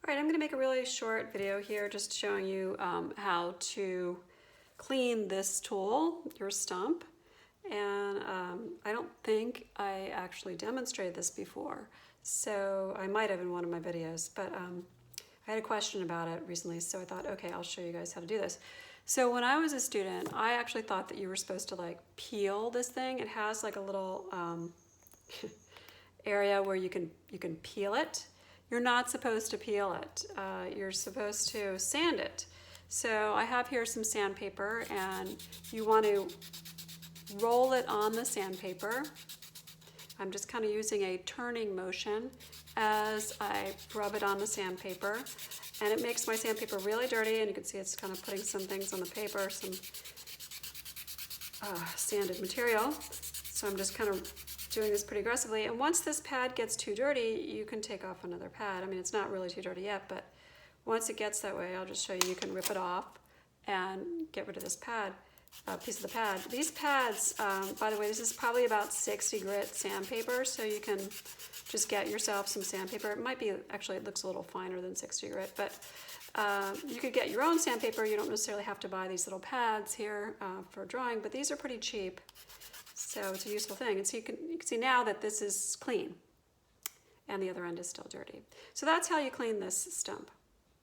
All right, I'm going to make a really short video here just showing you how to clean this tool, your Stump. And I don't think I actually demonstrated this before, so I might have in one of my videos, but I had a question about it recently, so I thought, okay, I'll show you guys how to do this. So when I was a student, I actually thought that you were supposed to like peel this thing. It has like a little area where you can peel it. You're not supposed to peel it. You're supposed to sand it. So I have here some sandpaper, and you want to roll it on the sandpaper. I'm just kind of using a turning motion as I rub it on the sandpaper, and it makes my sandpaper really dirty, and you can see it's kind of putting some things on the paper, some sanded material. So I'm just kind of doing this pretty aggressively, and once this pad gets too dirty, you can take off another pad. I mean, it's not really too dirty yet, but once it gets that way, I'll just show you, you can rip it off and get rid of this pad, piece of the pad. These pads, by the way, this is probably about 60 grit sandpaper, so you can just get yourself some sandpaper. It might be, actually it looks a little finer than 60 grit, but you could get your own sandpaper. You don't necessarily have to buy these little pads here for drawing, but these are pretty cheap. So it's a useful thing. And so you can see now that this is clean and the other end is still dirty. So that's how you clean this Stump.